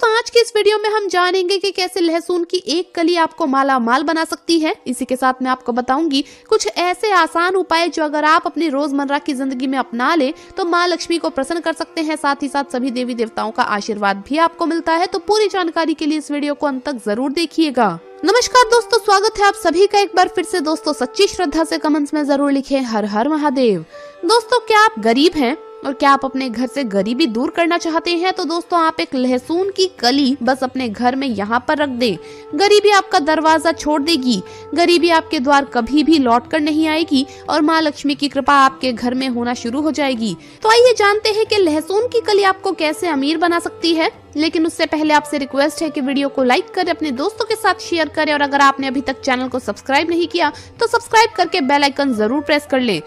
दोस्तों आज की इस वीडियो में हम जानेंगे कि कैसे लहसुन की एक कली आपको माला माल बना सकती है। इसी के साथ मैं आपको बताऊंगी कुछ ऐसे आसान उपाय जो अगर आप अपनी रोजमर्रा की जिंदगी में अपना ले तो माँ लक्ष्मी को प्रसन्न कर सकते हैं। साथ ही साथ सभी देवी देवताओं का आशीर्वाद भी आपको मिलता है। तो पूरी जानकारी के लिए इस वीडियो को अंत तक जरूर देखिएगा। नमस्कार दोस्तों, स्वागत है आप सभी का एक बार फिर से। दोस्तों सच्ची श्रद्धा से कमेंट्स में जरूर लिखें हर हर महादेव। दोस्तों क्या आप गरीब हैं और क्या आप अपने घर से गरीबी दूर करना चाहते हैं? तो दोस्तों आप एक लहसुन की कली बस अपने घर में यहाँ पर रख दें। गरीबी आपका दरवाजा छोड़ देगी, गरीबी आपके द्वार कभी भी लौट कर नहीं आएगी और माँ लक्ष्मी की कृपा आपके घर में होना शुरू हो जाएगी। तो आइए जानते हैं कि लहसुन की कली आपको कैसे अमीर बना सकती है। लेकिन उससे पहले आपसे रिक्वेस्ट है कि वीडियो को लाइक करें, अपने दोस्तों के साथ शेयर करें और अगर आपने अभी तक चैनल को सब्सक्राइब नहीं किया तो सब्सक्राइब करके बेल आइकन जरूर प्रेस कर लें।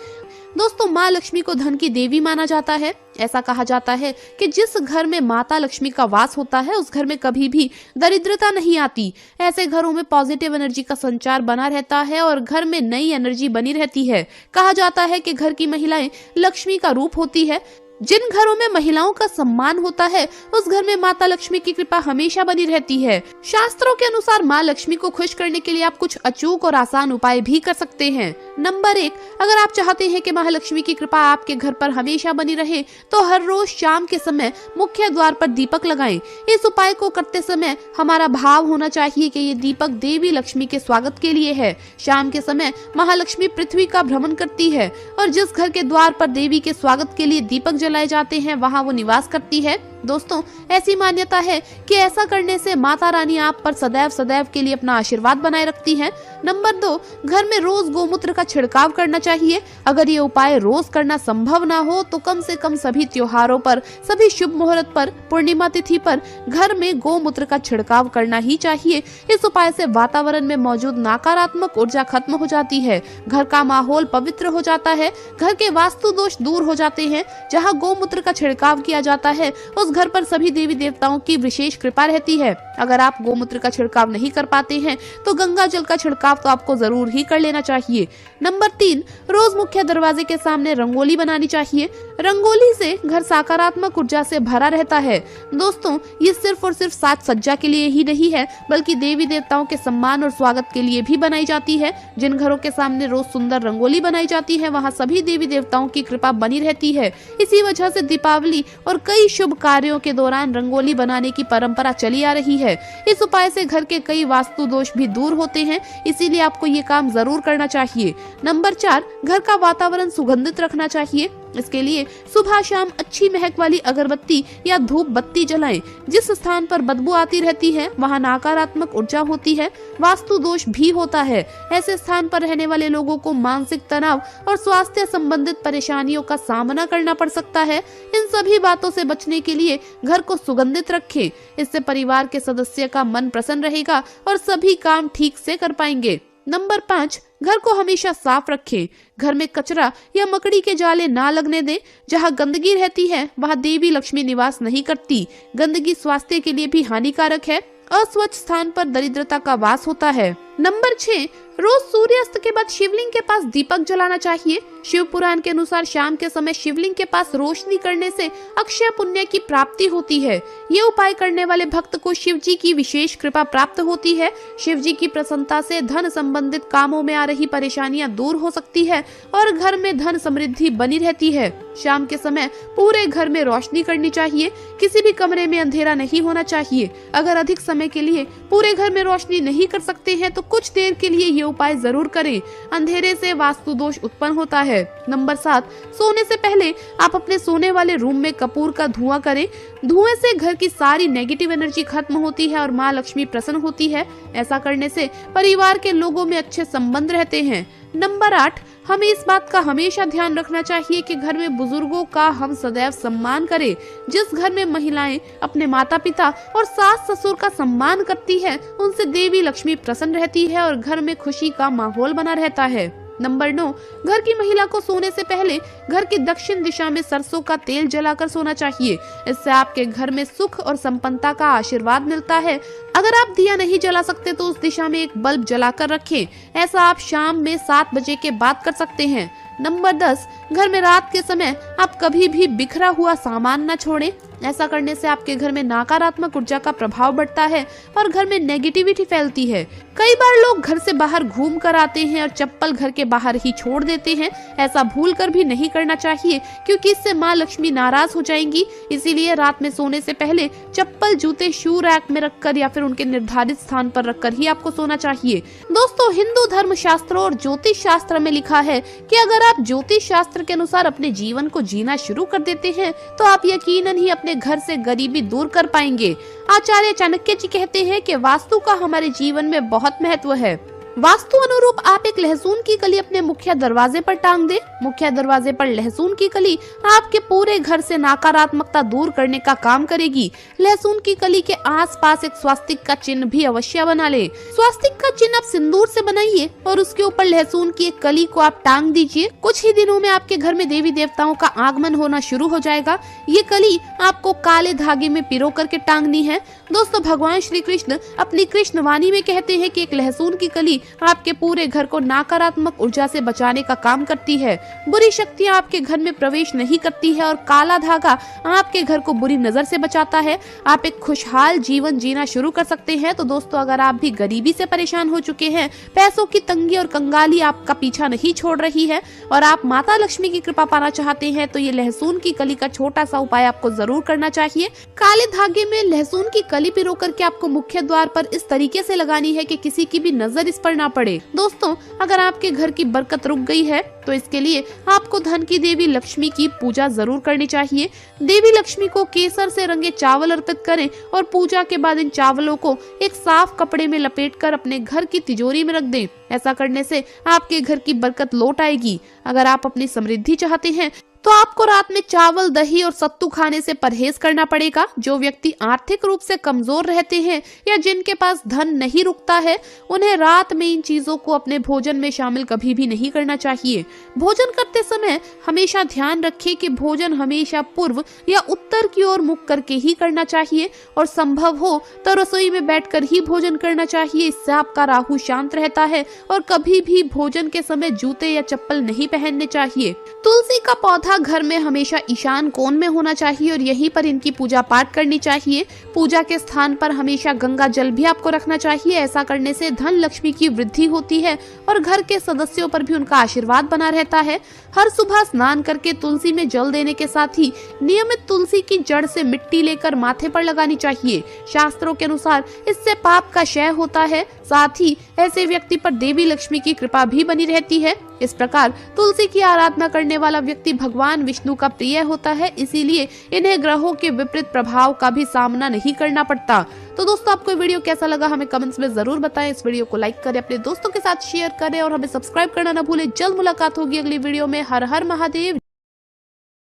दोस्तों माँ लक्ष्मी को धन की देवी माना जाता है। ऐसा कहा जाता है कि जिस घर में माता लक्ष्मी का वास होता है उस घर में कभी भी दरिद्रता नहीं आती। ऐसे घरों में पॉजिटिव एनर्जी का संचार बना रहता है और घर में नई एनर्जी बनी रहती है। कहा जाता है कि घर की महिलाएं लक्ष्मी का रूप होती है। जिन घरों में महिलाओं का सम्मान होता है उस घर में माता लक्ष्मी की कृपा हमेशा बनी रहती है। शास्त्रों के अनुसार माँ लक्ष्मी को खुश करने के लिए आप कुछ अचूक और आसान उपाय भी कर सकते हैं। नंबर 1, अगर आप चाहते हैं कि महालक्ष्मी की कृपा आपके घर पर हमेशा बनी रहे तो हर रोज शाम के समय मुख्य द्वार पर दीपक लगाएं। इस उपाय को करते समय हमारा भाव होना चाहिए कि ये दीपक देवी लक्ष्मी के स्वागत के लिए है। शाम के समय महालक्ष्मी पृथ्वी का भ्रमण करती है और जिस घर के द्वार पर देवी के स्वागत के लिए दीपक जलाए जाते हैं वहां वो निवास करती है। दोस्तों ऐसी मान्यता है कि ऐसा करने से माता रानी आप पर सदैव सदैव के लिए अपना आशीर्वाद बनाए रखती है। नंबर 2, घर में रोज गोमूत्र का छिड़काव करना चाहिए। अगर ये उपाय रोज करना संभव ना हो तो कम से कम सभी त्योहारों पर, सभी शुभ मुहूर्त पर, पूर्णिमा तिथि पर घर में गोमूत्र का छिड़काव करना ही चाहिए। इस उपाय से वातावरण में मौजूद नकारात्मक ऊर्जा खत्म हो जाती है, घर का माहौल पवित्र हो जाता है, घर के वास्तु दोष दूर हो जाते हैं। जहाँ गोमूत्र का छिड़काव किया जाता है उस घर पर सभी देवी देवताओं की विशेष कृपा रहती है। अगर आप गोमूत्र का छिड़काव नहीं कर पाते हैं तो गंगा जल का छिड़काव तो आपको जरूर ही कर लेना चाहिए। नंबर 3, रोज मुख्य दरवाजे के सामने रंगोली बनानी चाहिए। रंगोली से घर सकारात्मक ऊर्जा से भरा रहता है। दोस्तों ये सिर्फ और सिर्फ साज सज्जा के लिए ही नहीं है बल्कि देवी देवताओं के सम्मान और स्वागत के लिए भी बनाई जाती है। जिन घरों के सामने रोज सुंदर रंगोली बनाई जाती है वहाँ सभी देवी देवताओं की कृपा बनी रहती है। इसी वजह से दीपावली और कई शुभ कार्यों के दौरान रंगोली बनाने की परंपरा चली आ रही है। इस उपाय से घर के कई वास्तु दोष भी दूर होते हैं, इसीलिए आपको ये काम जरूर करना चाहिए। नंबर 4, घर का वातावरण सुगंधित रखना चाहिए। इसके लिए सुबह शाम अच्छी महक वाली अगरबत्ती या धूप बत्ती जलाएं। जिस स्थान पर बदबू आती रहती है वहां नकारात्मक ऊर्जा होती है, वास्तु दोष भी होता है। ऐसे स्थान पर रहने वाले लोगों को मानसिक तनाव और स्वास्थ्य संबंधित परेशानियों का सामना करना पड़ सकता है। इन सभी बातों से बचने के लिए घर को सुगंधित रखें। इससे परिवार के सदस्य का मन प्रसन्न रहेगा और सभी काम ठीक से कर पाएंगे। नंबर 5, घर को हमेशा साफ रखें। घर में कचरा या मकड़ी के जाले ना लगने दें। जहाँ गंदगी रहती है वहाँ देवी लक्ष्मी निवास नहीं करती। गंदगी स्वास्थ्य के लिए भी हानिकारक है। अस्वच्छ स्थान पर दरिद्रता का वास होता है। नंबर 6, रोज सूर्यास्त के बाद शिवलिंग के पास दीपक जलाना चाहिए। शिव पुराण के अनुसार शाम के समय शिवलिंग के पास रोशनी करने से अक्षय पुण्य की प्राप्ति होती है। ये उपाय करने वाले भक्त को शिव जी की विशेष कृपा प्राप्त होती है। शिव जी की प्रसन्नता से धन संबंधित कामों में आ रही परेशानियां दूर हो सकती है और घर में धन समृद्धि बनी रहती है। शाम के समय पूरे घर में रोशनी करनी चाहिए। किसी भी कमरे में अंधेरा नहीं होना चाहिए। अगर अधिक समय के लिए पूरे घर में रोशनी नहीं कर सकते हैं तो कुछ देर के लिए ये उपाय जरूर करें। अंधेरे से वास्तु दोष उत्पन्न होता है। नंबर 7, सोने से पहले आप अपने सोने वाले रूम में कपूर का धुआं करें। धुएं से घर की सारी नेगेटिव एनर्जी खत्म होती है और माँ लक्ष्मी प्रसन्न होती है। ऐसा करने से परिवार के लोगों में अच्छे संबंध रहते हैं। नंबर 8, हमें इस बात का हमेशा ध्यान रखना चाहिए कि घर में बुजुर्गों का हम सदैव सम्मान करें। जिस घर में महिलाएं अपने माता पिता और सास ससुर का सम्मान करती है उनसे देवी लक्ष्मी प्रसन्न रहती है और घर में खुशी का माहौल बना रहता है। नंबर 9, घर की महिला को सोने से पहले घर की दक्षिण दिशा में सरसों का तेल जलाकर सोना चाहिए। इससे आपके घर में सुख और संपन्नता का आशीर्वाद मिलता है। अगर आप दिया नहीं जला सकते तो उस दिशा में एक बल्ब जलाकर रखें। ऐसा आप शाम में 7 बजे के बाद कर सकते हैं। नंबर 10, घर में रात के समय आप कभी भी बिखरा हुआ सामान न छोड़ें। ऐसा करने से आपके घर में नकारात्मक ऊर्जा का प्रभाव बढ़ता है और घर में नेगेटिविटी फैलती है। कई बार लोग घर से बाहर घूम कर आते हैं और चप्पल घर के बाहर ही छोड़ देते हैं। ऐसा भूल कर भी नहीं करना चाहिए, क्योंकि इससे माँ लक्ष्मी नाराज हो जाएंगी। इसीलिए रात में सोने से पहले चप्पल जूते शू रैक में रखकर या फिर उनके निर्धारित स्थान पर रखकर ही आपको सोना चाहिए। दोस्तों, हिंदू धर्म शास्त्रों और ज्योतिष शास्त्र में लिखा है कि अगर आप ज्योतिष शास्त्र के अनुसार अपने जीवन को जीना शुरू कर देते हैं तो आप यकीनन ही अपने घर से गरीबी दूर कर पाएंगे। आचार्य चाणक्य जी कहते हैं कि वास्तु का हमारे जीवन में बहुत महत्व है। वास्तु अनुरूप आप एक लहसुन की कली अपने मुख्य दरवाजे पर टांग दें। मुख्य दरवाजे पर लहसुन की कली आपके पूरे घर से नकारात्मकता दूर करने का काम करेगी। लहसुन की कली के आसपास एक स्वास्तिक का चिन्ह भी अवश्य बना ले। स्वास्तिक का चिन्ह आप सिंदूर से बनाइए और उसके ऊपर लहसुन की एक कली को आप टांग दीजिए। कुछ ही दिनों में आपके घर में देवी देवताओं का आगमन होना शुरू हो जाएगा। ये कली आपको काले धागे में पिरो करके टांगनी है। दोस्तों, भगवान श्री कृष्ण अपनी कृष्ण वाणी में कहते हैं कि एक लहसुन की कली आपके पूरे घर को नकारात्मक ऊर्जा से बचाने का काम करती है। बुरी शक्तियां आपके घर में प्रवेश नहीं करती है और काला धागा आपके घर को बुरी नजर से बचाता है। आप एक खुशहाल जीवन जीना शुरू कर सकते हैं। तो दोस्तों, अगर आप भी गरीबी से परेशान हो चुके हैं, पैसों की तंगी और कंगाली आपका पीछा नहीं छोड़ रही है और आप माता लक्ष्मी की कृपा पाना चाहते हैं, तो ये लहसुन की कली का छोटा सा उपाय आपको जरूर करना चाहिए। काले धागे में लहसुन की कली पिरो करके आपको मुख्य द्वार पर इस तरीके से लगानी है कि किसी की भी नजर इस पर ना पड़े। दोस्तों, अगर आपके घर की बरकत रुक गई है तो इसके लिए आपको धन की देवी लक्ष्मी की पूजा जरूर करनी चाहिए। देवी लक्ष्मी को केसर से रंगे चावल अर्पित करें और पूजा के बाद इन चावलों को एक साफ कपड़े में लपेटकर अपने घर की तिजोरी में रख दें। ऐसा करने से आपके घर की बरकत लौट आएगी। अगर आप अपनी समृद्धि चाहते हैं तो आपको रात में चावल, दही और सत्तू खाने से परहेज करना पड़ेगा। जो व्यक्ति आर्थिक रूप से कमजोर रहते हैं या जिनके पास धन नहीं रुकता है, उन्हें रात में इन चीजों को अपने भोजन में शामिल कभी भी नहीं करना चाहिए। भोजन करते समय हमेशा ध्यान रखें कि भोजन हमेशा पूर्व या उत्तर की ओर मुख करके ही करना चाहिए और संभव हो तो रसोई में बैठकर ही भोजन करना चाहिए। इससे आपका राहु शांत रहता है और कभी भी भोजन के समय जूते या चप्पल नहीं पहनने चाहिए। तुलसी का पौधा घर में हमेशा ईशान कोण में होना चाहिए और यहीं पर इनकी पूजा पाठ करनी चाहिए। पूजा के स्थान पर हमेशा गंगा जल भी आपको रखना चाहिए। ऐसा करने से धन लक्ष्मी की वृद्धि होती है और घर के सदस्यों पर भी उनका आशीर्वाद बना रहता है। हर सुबह स्नान करके तुलसी में जल देने के साथ ही नियमित तुलसी की जड़ से मिट्टी लेकर माथे पर लगानी चाहिए। शास्त्रों के अनुसार इससे पाप का क्षय होता है। साथ ही ऐसे व्यक्ति पर देवी लक्ष्मी की कृपा भी बनी रहती है। इस प्रकार तुलसी की आराधना करने वाला व्यक्ति भगवान विष्णु का प्रिय होता है, इसीलिए इन्हें ग्रहों के विपरीत प्रभाव का भी सामना नहीं करना पड़ता। तो दोस्तों, आपको वीडियो कैसा लगा हमें कमेंट्स में जरूर बताएं। इस वीडियो को लाइक करें, अपने दोस्तों के साथ शेयर करें और हमें सब्सक्राइब करना ना भूलें। जल्द मुलाकात होगी अगली वीडियो में। हर हर महादेव।